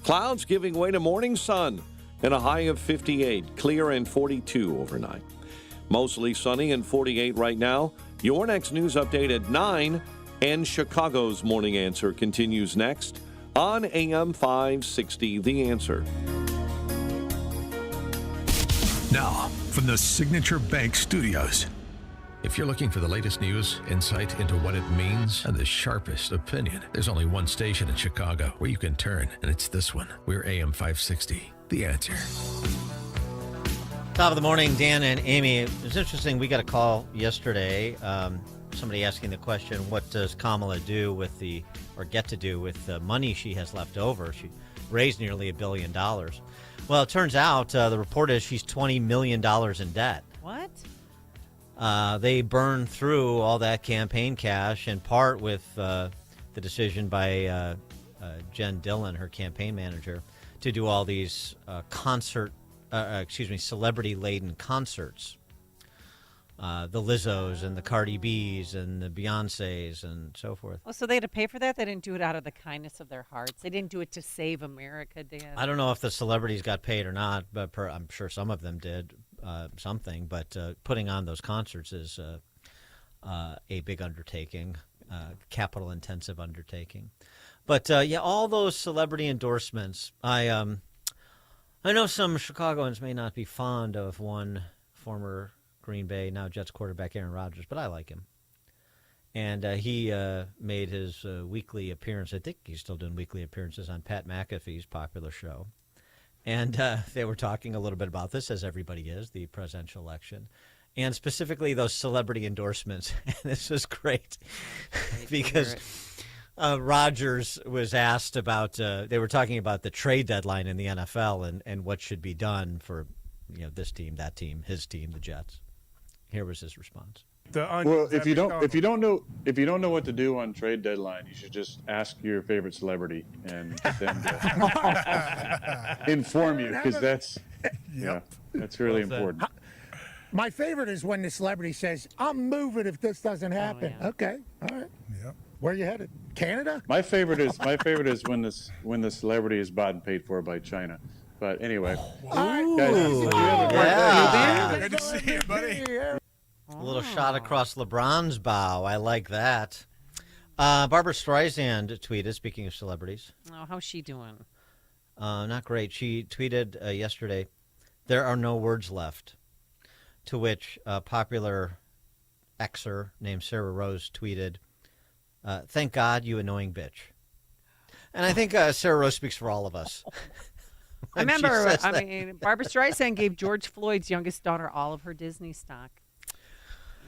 Clouds giving way to morning sun and a high of 58. Clear and 42 overnight. Mostly sunny and 48 right now. Your next news update at 9, and Chicago's Morning Answer continues next on AM 560, The Answer. Now, from the Signature Bank Studios. If you're looking for the latest news, insight into what it means, and the sharpest opinion, there's only one station in Chicago where you can turn, and it's this one. We're AM 560, The Answer. Top of the morning, Dan and Amy. It was interesting. We got a call yesterday. Somebody asking the question, what does Kamala do with get to do with the money she has left over? She raised nearly $1 billion. Well, it turns out the report is she's $20 million in debt. What? They burned through all that campaign cash, in part with the decision by Jen Dillon, her campaign manager, to do all these celebrity-laden concerts. The Lizzos and the Cardi B's and the Beyoncés and so forth. Oh, so they had to pay for that? They didn't do it out of the kindness of their hearts. They didn't do it to save America, Dan. I don't know if the celebrities got paid or not, but I'm sure some of them did something. But putting on those concerts is a big undertaking, capital-intensive undertaking. But, all those celebrity endorsements. I know some Chicagoans may not be fond of one former Green Bay, now Jets quarterback Aaron Rodgers, but I like him. And he made his weekly appearance. I think he's still doing weekly appearances on Pat McAfee's popular show. And they were talking a little bit about this, as everybody is, the presidential election, and specifically those celebrity endorsements. And this was great because Rodgers was asked about, they were talking about the trade deadline in the NFL and what should be done for this team, that team, his team, the Jets. Here was his response. Well, if you don't know what to do on trade deadline, you should just ask your favorite celebrity and get them to inform you, because that's really important. My favorite is when the celebrity says, "I'm moving if this doesn't happen." Oh, yeah. Okay, all right. Yep. Where are you headed? Canada? My favorite is when the celebrity is bought and paid for by China. But anyway, Good to see you, buddy. A little shot across LeBron's bow. I like that. Barbara Streisand tweeted, speaking of celebrities. Oh, how's she doing? Not great. She tweeted yesterday, "There are no words left." To which a popular Xer named Sarah Rose tweeted, "Thank God, you annoying bitch." And I think Sarah Rose speaks for all of us. I remember, Barbara Streisand gave George Floyd's youngest daughter all of her Disney stock.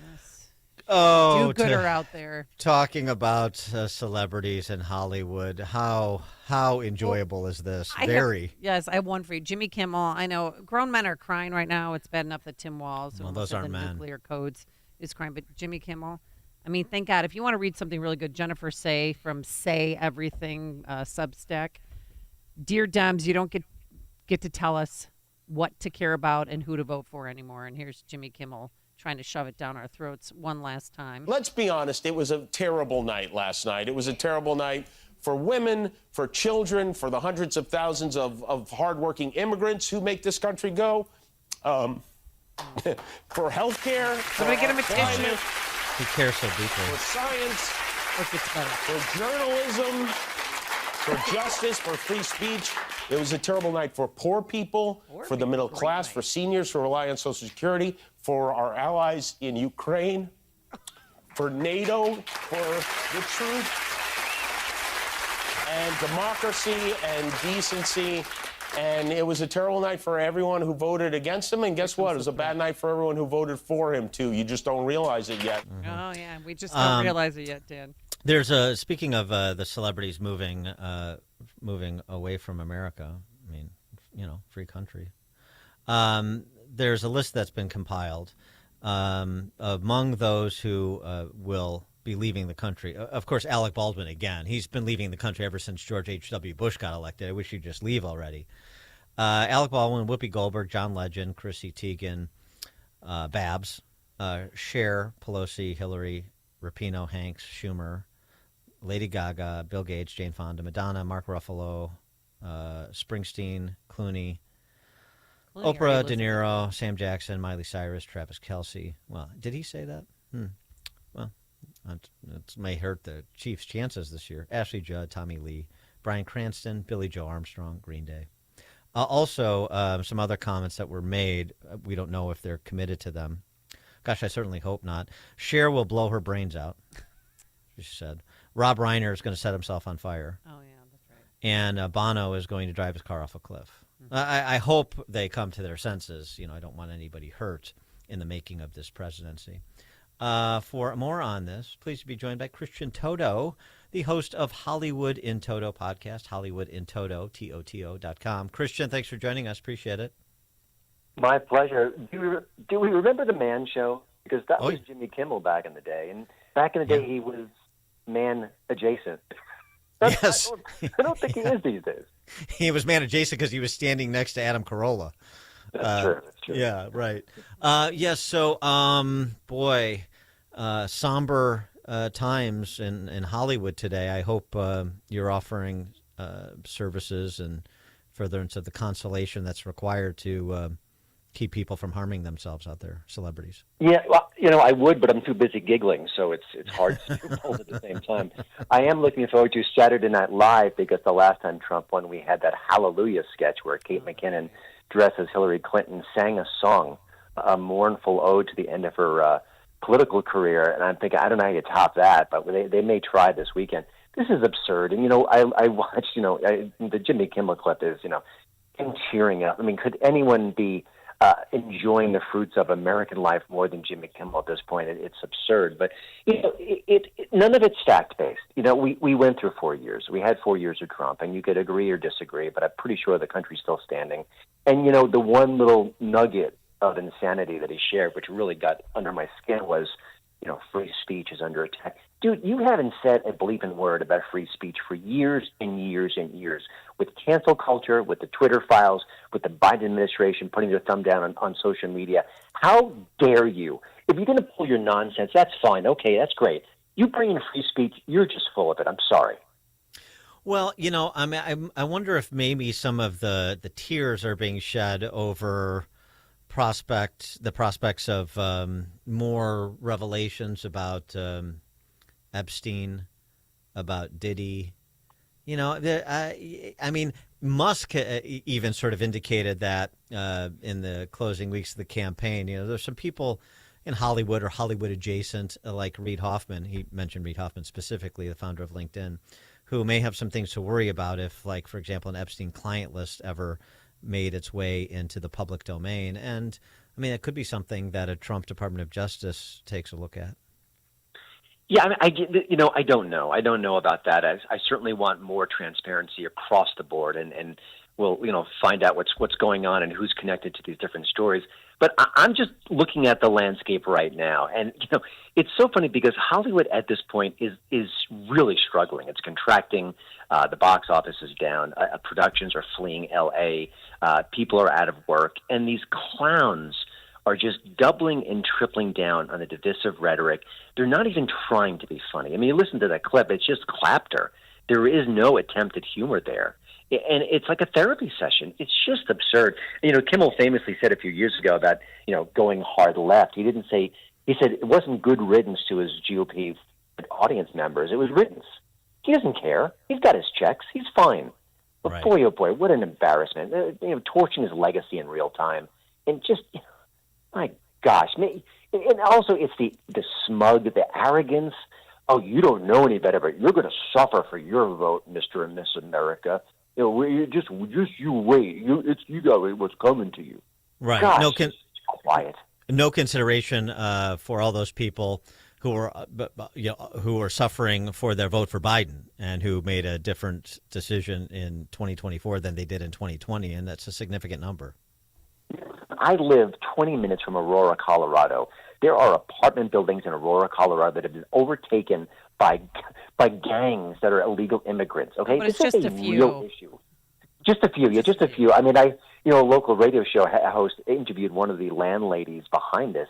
Yes. Oh, do-gooder out there. Talking about celebrities in Hollywood, how enjoyable is this? Very. Yes, I have one for you. Jimmy Kimmel. I know grown men are crying right now. It's bad enough that Tim Walz, those aren't men. Nuclear Codes, is crying, but Jimmy Kimmel. I mean, thank God. If you want to read something really good, Jennifer Say from Say Everything Substack. Dear Dems, you don't get to tell us what to care about and who to vote for anymore. And here's Jimmy Kimmel trying to shove it down our throats one last time. Let's be honest, it was a terrible night last night. It was a terrible night for women, for children, for the hundreds of thousands of hardworking immigrants who make this country go, for health care. Somebody get him a tissue. He cares so deeply. For science, for journalism, for justice, for free speech. It was a terrible night for poor people, for the middle class, for seniors who rely on Social Security, for our allies in Ukraine, for NATO, for the truth and democracy and decency. And it was a terrible night for everyone who voted against him. And guess what? It was a bad night for everyone who voted for him, too. You just don't realize it yet. Mm-hmm. Oh, yeah. We just don't realize it yet, Dan. There's speaking of the celebrities moving away from America. I mean, free country. There's a list that's been compiled among those who will be leaving the country. Of course, Alec Baldwin again. He's been leaving the country ever since George H.W. Bush got elected. I wish he'd just leave already. Alec Baldwin, Whoopi Goldberg, John Legend, Chrissy Teigen, Babs, Cher, Pelosi, Hillary, Rapinoe, Hanks, Schumer, Lady Gaga, Bill Gates, Jane Fonda, Madonna, Mark Ruffalo, Springsteen, Clooney, Clooney Oprah, already De listed Niro, Sam Jackson, Miley Cyrus, Travis Kelce. Well, did he say that? Well, it may hurt the Chiefs' chances this year. Ashley Judd, Tommy Lee, Bryan Cranston, Billy Joe Armstrong, Green Day. Also, some other comments that were made. We don't know if they're committed to them. Gosh, I certainly hope not. Cher will blow her brains out, she said. Rob Reiner is going to set himself on fire. Oh, yeah, that's right. And Bono is going to drive his car off a cliff. I hope they come to their senses. I don't want anybody hurt in the making of this presidency. For more on this, pleased to be joined by Christian Toto, the host of Hollywood in Toto podcast, hollywoodintoto, TOTO.com. Christian, thanks for joining us. Appreciate it. My pleasure. Do we remember the Man Show? Because that was yeah. Jimmy Kimmel back in the day. And back in the day, he was man adjacent. Yes. I don't think he is these days. He was man adjacent because he was standing next to Adam Carolla. That's true. Yeah, right. Yes, so, somber times in Hollywood today. I hope you're offering services and furtherance of the consolation that's required to keep people from harming themselves out there, celebrities. Yeah, well, I would, but I'm too busy giggling, so it's hard to do both at the same time. I am looking forward to Saturday Night Live because the last time Trump won, we had that Hallelujah sketch where Kate McKinnon, dressed as Hillary Clinton, sang a song, a mournful ode to the end of her political career. And I'm thinking, I don't know how you top that, but they may try this weekend. This is absurd. And, I watched, the Jimmy Kimmel clip is, him tearing up. I mean, could anyone be enjoying the fruits of American life more than Jimmy Kimmel at this point? It's absurd. But, none of it's fact-based. We went through 4 years. We had 4 years of Trump, and you could agree or disagree, but I'm pretty sure the country's still standing. And, the one little nugget of insanity that he shared, which really got under my skin, was, free speech is under attack. Dude, you haven't said a bleeping word about free speech for years and years and years. With cancel culture, with the Twitter files, with the Biden administration putting their thumb down on social media, how dare you? If you're going to pull your nonsense, that's fine. Okay, that's great. You bring in free speech, you're just full of it. I'm sorry. Well, I wonder if maybe some of the tears are being shed over the prospects of more revelations about Epstein, about Diddy. Musk even sort of indicated that in the closing weeks of the campaign. There's some people in Hollywood or Hollywood adjacent, like Reid Hoffman. He mentioned Reid Hoffman specifically, the founder of LinkedIn, who may have some things to worry about if, like, for example, an Epstein client list ever made its way into the public domain. And, it could be something that a Trump Department of Justice takes a look at. Yeah, I don't know. I don't know about that. I certainly want more transparency across the board, and we'll, find out what's going on and who's connected to these different stories. But I'm just looking at the landscape right now, and it's so funny because Hollywood at this point is really struggling. It's contracting. The box office is down. Productions are fleeing L.A. People are out of work, and these clowns are just doubling and tripling down on the divisive rhetoric. They're not even trying to be funny. You listen to that clip, it's just clapter. There is no attempt at humor there. And it's like a therapy session. It's just absurd. Kimmel famously said a few years ago about, going hard left. He said it wasn't good riddance to his GOP audience members. It was riddance. He doesn't care. He's got his checks. He's fine. But right. Boy, oh boy, what an embarrassment. Torching his legacy in real time. And just, my gosh. And also it's the smug, the arrogance. Oh, you don't know any better, but you're going to suffer for your vote, Mr. and Miss America. You wait. You got what's coming to you. Right. Gosh, it's quiet. No consideration for all those people who are suffering for their vote for Biden and who made a different decision in 2024 than they did in 2020, and that's a significant number. I live 20 minutes from Aurora, Colorado. There are apartment buildings in Aurora, Colorado that have been overtaken by gangs that are illegal immigrants. Okay, but this it's is just a a few. real issue. Just a few. Yeah, just a few. A local radio show host interviewed one of the landladies behind this.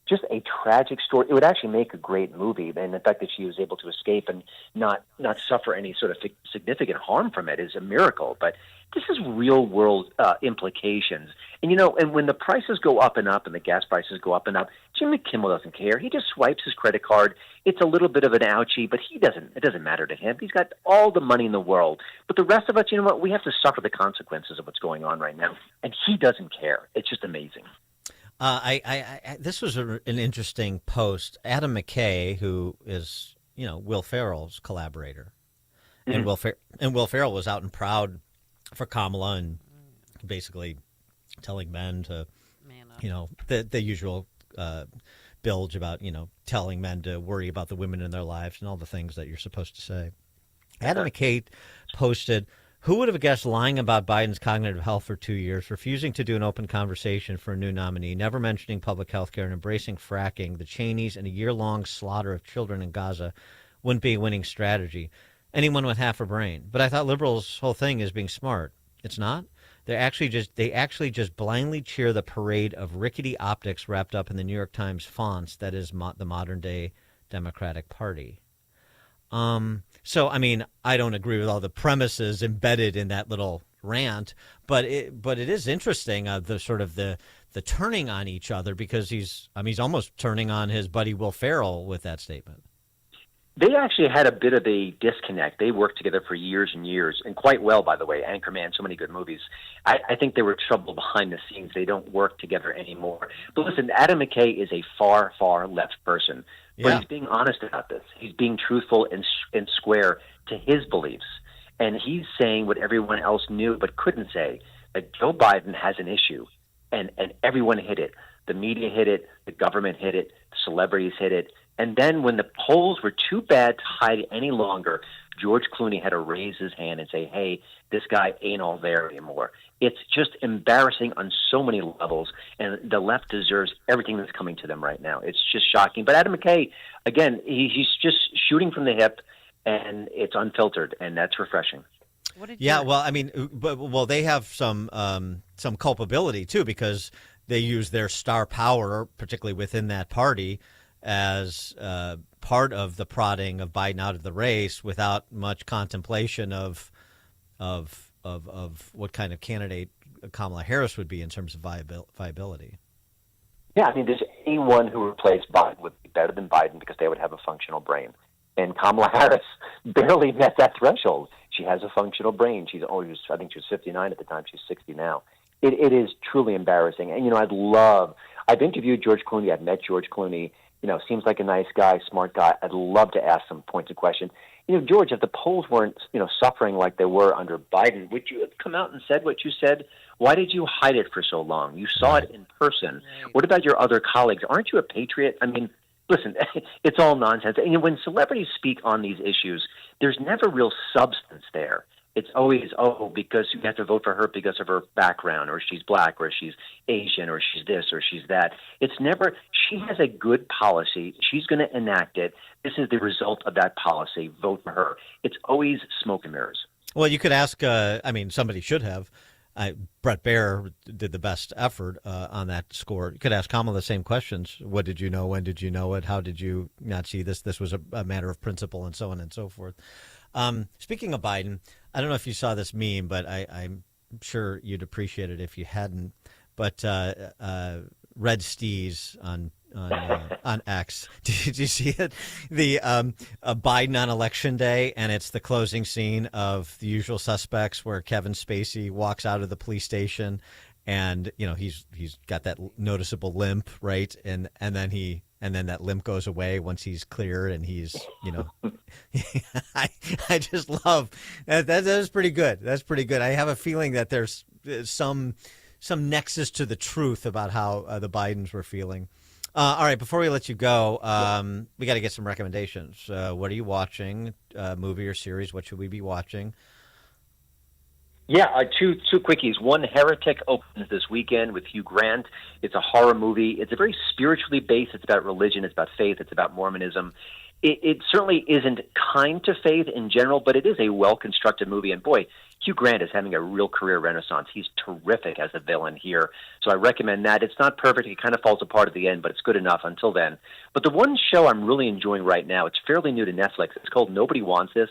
just a tragic story. It would actually make a great movie, and the fact that she was able to escape and not suffer any sort of significant harm from it is a miracle. But this is real world implications. And and when the prices go up and up and the gas prices go up and up, Jimmy Kimmel doesn't care. He just swipes his credit card. It's a little bit of an ouchie, but it doesn't matter to him. He's got all the money in the world. But the rest of us, you know what? We have to suffer the consequences of what's going on right now. And he doesn't care. It's just amazing. This was an interesting post. Adam McKay, who is, Will Ferrell's collaborator, and Will Ferrell was out and proud for Kamala and basically telling men to, the usual bilge about, telling men to worry about the women in their lives and all the things that you're supposed to say. Adam McKay posted, "Who would have guessed lying about Biden's cognitive health for 2 years, refusing to do an open conversation for a new nominee, never mentioning public health care, and embracing fracking, the Cheneys, and a year-long slaughter of children in Gaza wouldn't be a winning strategy? Anyone with half a brain. But I thought liberals' whole thing is being smart. It's not. They actually just blindly cheer the parade of rickety optics wrapped up in the New York Times fonts that is the modern-day Democratic Party." So, I mean, I don't agree with all the premises embedded in that little rant, but it is interesting, the turning on each other, because he's almost turning on his buddy Will Ferrell with that statement. They actually had a bit of a disconnect. They worked together for years and years, and quite well, by the way. Anchorman, so many good movies. I think they were trouble behind the scenes. They don't work together anymore. But listen, Adam McKay is a far, far left person. But he's being honest about this. He's being truthful and square to his beliefs. And he's saying what everyone else knew but couldn't say, that Joe Biden has an issue. And everyone hit it. The media hit it. The government hit it. The celebrities hit it. And then when the polls were too bad to hide any longer, George Clooney had to raise his hand and say, hey, this guy ain't all there anymore. It's just embarrassing on so many levels, and the left deserves everything that's coming to them right now. It's just shocking. But Adam McKay, again, he's just shooting from the hip, and it's unfiltered, and that's refreshing. Well, they have some culpability, too, because they use their star power, particularly within that party, as part of the prodding of Biden out of the race without much contemplation of what kind of candidate Kamala Harris would be in terms of viability. Yeah, I mean, there's anyone who replaced Biden would be better than Biden because they would have a functional brain. And Kamala Harris barely met that threshold. She has a functional brain. I think she was 59 at the time. She's 60 now. It is truly embarrassing. And, I've interviewed George Clooney. I've met George Clooney. Seems like a nice guy, smart guy. I'd love to ask some pointed question. George, if the polls weren't, suffering like they were under Biden, would you have come out and said what you said? Why did you hide it for so long? You saw it in person. Right. What about your other colleagues? Aren't you a patriot? I mean, listen, it's all nonsense. And when celebrities speak on these issues, there's never real substance there. It's always, because you have to vote for her because of her background, or she's black, or she's Asian, or she's this, or she's that. It's never, she has a good policy. She's going to enact it. This is the result of that policy. Vote for her. It's always smoke and mirrors. Well, you could ask, somebody should have. Brett Baer did the best effort on that score. You could ask Kamala the same questions. What did you know? When did you know it? How did you not see this? This was a matter of principle, and so on and so forth. Speaking of Biden, I don't know if you saw this meme, but I'm sure you'd appreciate it if you hadn't. But Red Steez on X, did you see it? The Biden on Election Day, and it's the closing scene of The Usual Suspects, where Kevin Spacey walks out of the police station, and he's got that noticeable limp, right? And then that limp goes away once he's cleared, and he's, I just love that. That is pretty good. That's pretty good. I have a feeling that there's some nexus to the truth about how the Bidens were feeling. All right, before we let you go, we got to get some recommendations. What are you watching? Movie or series? What should we be watching? Yeah, two quickies. One, Heretic opens this weekend with Hugh Grant. It's a horror movie. It's a very spiritually based. It's about religion. It's about faith. It's about Mormonism. It certainly isn't kind to faith in general, but it is a well-constructed movie. And boy, Hugh Grant is having a real career renaissance. He's terrific as a villain here. So I recommend that. It's not perfect. It kind of falls apart at the end, but it's good enough until then. But the one show I'm really enjoying right now, it's fairly new to Netflix. It's called Nobody Wants This.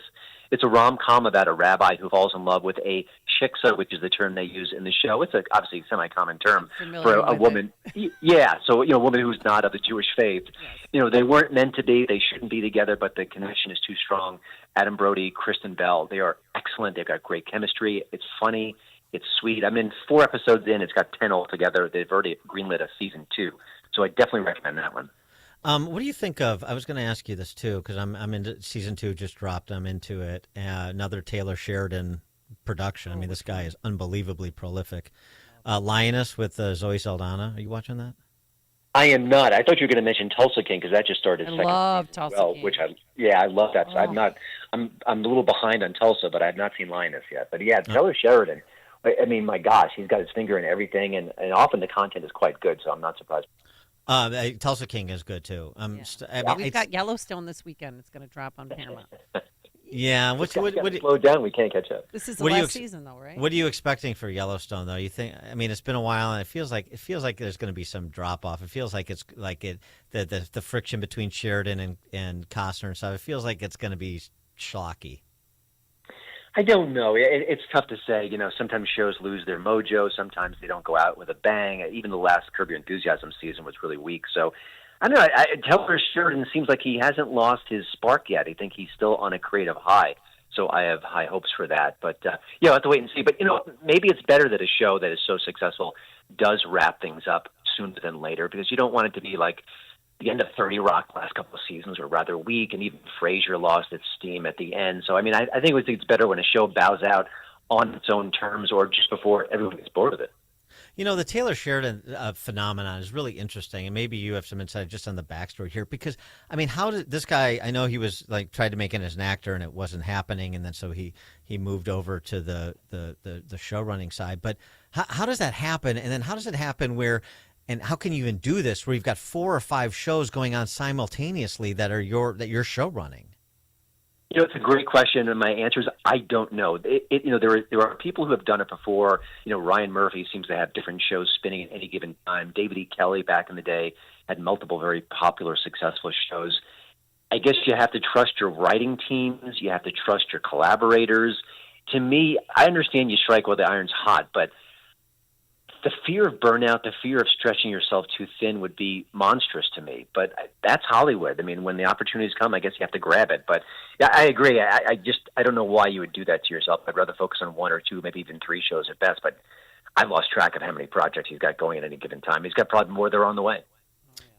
It's a rom-com about a rabbi who falls in love with a shiksa, which is the term they use in the show. It's obviously a semi-common term for a woman. Yeah, so, a woman who's not of the Jewish faith. Yes. They weren't meant to be. They shouldn't be together, but the connection is too strong. Adam Brody, Kristen Bell, they are excellent. They've got great chemistry. It's funny. It's sweet. I'm in 4 episodes in. It's got 10 altogether. They've already greenlit a season 2. So I definitely recommend that one. What do you think of? I was going to ask you this too because I'm into season 2. Just dropped. I'm into it. Another Taylor Sheridan production. I mean, this guy is unbelievably prolific. Lioness with Zoe Saldana. Are you watching that? I am not. I thought you were going to mention Tulsa King because that just started. I love Tulsa King. Which I love that. So I'm a little behind on Tulsa, but I've not seen Lioness yet. But yeah, Taylor Sheridan. I mean, my gosh, he's got his finger in everything, and often the content is quite good. So I'm not surprised. Tulsa King is good too. We've got Yellowstone this weekend. It's going to drop on Paramount. Yeah, what slow down. We can't catch up. This is the last season, though, right? What are you expecting for Yellowstone, though? You think? I mean, it's been a while, and it feels like there's going to be some drop off. It feels like the friction between Sheridan and Costner and stuff. It feels like it's going to be schlocky. I don't know. It's tough to say. Sometimes shows lose their mojo. Sometimes they don't go out with a bang. Even the last Curb Your Enthusiasm season was really weak. So, I don't know. Taylor Sheridan seems like he hasn't lost his spark yet. I think he's still on a creative high. So I have high hopes for that. But, I'll have to wait and see. But, maybe it's better that a show that is so successful does wrap things up sooner than later because you don't want it to be like the end of 30 Rock last couple of seasons were rather weak, and even Frasier lost its steam at the end. So, I mean, I think it's better when a show bows out on its own terms or just before everyone gets bored of it. The Taylor Sheridan phenomenon is really interesting, and maybe you have some insight just on the backstory here. Because, I mean, how did this guy? I know he was tried to make it as an actor, and it wasn't happening, and then so he moved over to the show running side. But how does that happen? And then how does it happen where? And how can you even do this where you've got 4 or 5 shows going on simultaneously that you're show running? It's a great question, and my answer is I don't know. There are people who have done it before. Ryan Murphy seems to have different shows spinning at any given time. David E. Kelley back in the day had multiple very popular, successful shows. I guess you have to trust your writing teams. You have to trust your collaborators. To me, I understand you strike while the iron's hot, but the fear of burnout, the fear of stretching yourself too thin would be monstrous to me. But that's Hollywood. I mean, when the opportunities come, I guess you have to grab it. But yeah, I agree. I don't know why you would do that to yourself. I'd rather focus on 1 or 2, maybe even 3 shows at best. But I lost track of how many projects he's got going at any given time. He's got probably more that are on the way.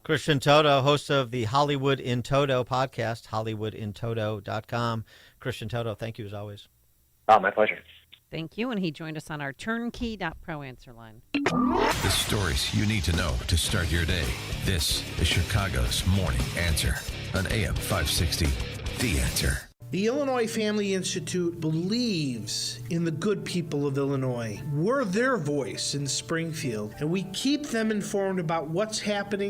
Christian Toto, host of the Hollywood in Toto podcast, hollywoodintoto.com. Christian Toto, thank you as always. Oh, my pleasure. Thank you, and he joined us on our turnkey.pro answer line. The stories you need to know to start your day. This is Chicago's Morning Answer on AM 560, The Answer. The Illinois Family Institute believes in the good people of Illinois. We're their voice in Springfield, and we keep them informed about what's happening